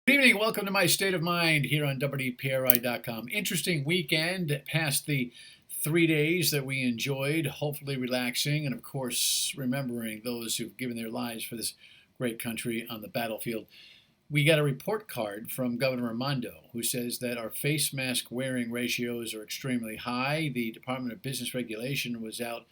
Good evening. Welcome to my state of mind here on WPRI.com. Interesting weekend past the 3 days that we enjoyed, hopefully relaxing and, of course, remembering those who've given their lives for this great country on the battlefield. We got a report card from Governor Raimondo who says that our face mask wearing ratios are extremely high. The Department of Business Regulation was out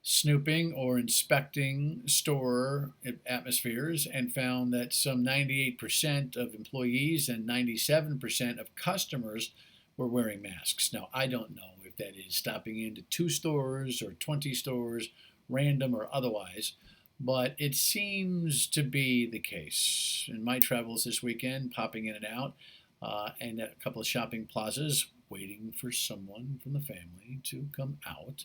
snooping or inspecting store atmospheres and found that some 98% of employees and 97% of customers were wearing masks. Now, I don't know if that is stopping into 2 stores or 20 stores, random or otherwise, but it seems to be the case. In my travels this weekend, popping in and out, and at a couple of shopping plazas, waiting for someone from the family to come out,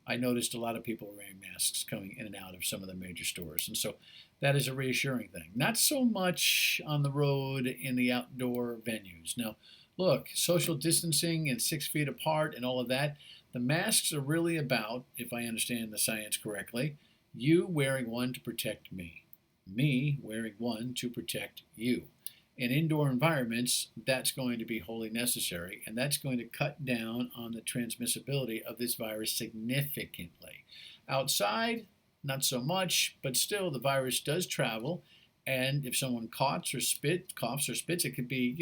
I noticed a lot of people wearing masks coming in and out of some of the major stores. And so that is a reassuring thing. Not so much on the road in the outdoor venues. Now, look, social distancing and 6 feet apart and all of that, the masks are really about, if I understand the science correctly, you wearing one to protect me wearing one to protect you. In indoor environments, that's going to be wholly necessary, and that's going to cut down on the transmissibility of this virus significantly. Outside, not so much, but still the virus does travel, and if someone coughs or spits, it could be,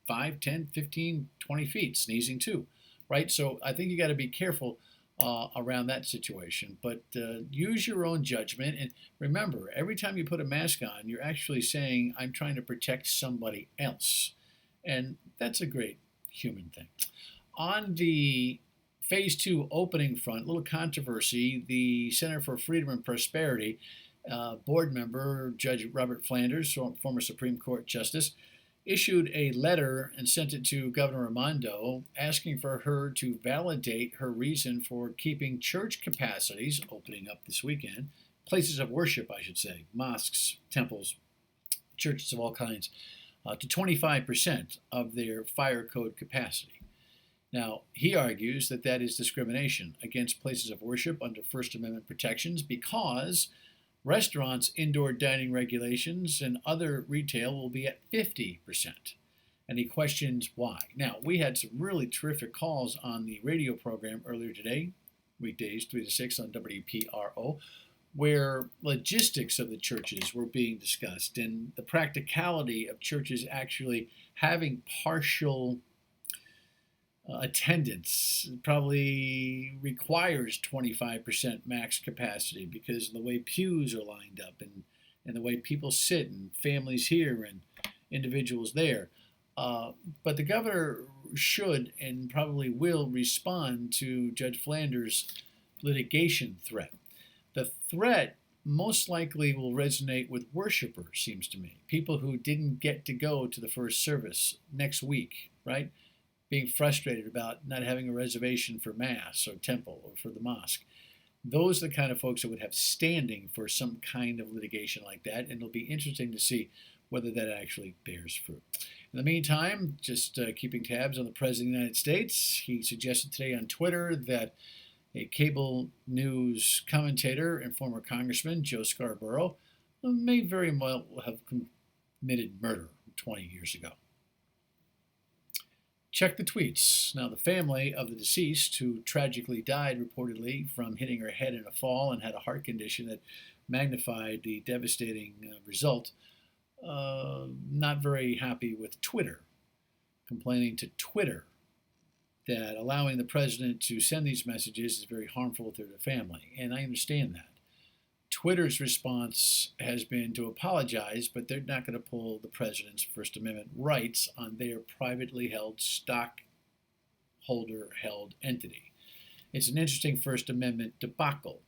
5, 10, 15, 20 feet, sneezing too, right? So I think you got to be careful around that situation. But use your own judgment. And remember, every time you put a mask on, you're actually saying, I'm trying to protect somebody else. And that's a great human thing. On the Phase 2 opening front, a little controversy. The Center for Freedom and Prosperity board member, Judge Robert Flanders, former Supreme Court Justice, issued a letter and sent it to Governor Raimondo asking for her to validate her reason for keeping church capacities, opening up this weekend, places of worship, I should say, mosques, temples, churches of all kinds, to 25% of their fire code capacity. Now, he argues that that is discrimination against places of worship under First Amendment protections because restaurants' indoor dining regulations and other retail will be at 50%. And he questions why. Now, we had some really terrific calls on the radio program earlier today, weekdays 3 to 6 on WPRO, where logistics of the churches were being discussed and the practicality of churches actually having partial attendance probably requires 25% max capacity because of the way pews are lined up and the way people sit and families here and individuals there. But the governor should and probably will respond to Judge Flanders' litigation threat. The threat most likely will resonate with worshipers, seems to me. People who didn't get to go to the first service next week, right? Being frustrated about not having a reservation for Mass or temple or for the mosque. Those are the kind of folks that would have standing for some kind of litigation like that, and it'll be interesting to see whether that actually bears fruit. In the meantime, just keeping tabs on the President of the United States, he suggested today on Twitter that a cable news commentator and former Congressman, Joe Scarborough, may very well have committed murder 20 years ago. Check the tweets. Now, the family of the deceased, who tragically died reportedly from hitting her head in a fall and had a heart condition that magnified the devastating result, not very happy with Twitter, complaining to Twitter that allowing the president to send these messages is very harmful to the family. And I understand that. Twitter's response has been to apologize, but they're not going to pull the president's First Amendment rights on their privately held, stockholder-held entity. It's an interesting First Amendment debacle.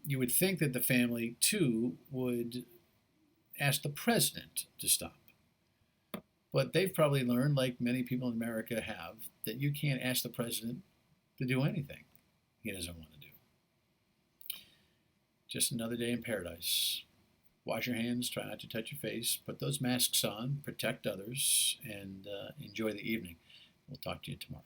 You would think that the family, too, would ask the president to stop. But they've probably learned, like many people in America have, that you can't ask the president to do anything he doesn't want to do. Just another day in paradise. Wash your hands, try not to touch your face, put those masks on, protect others, and enjoy the evening. We'll talk to you tomorrow.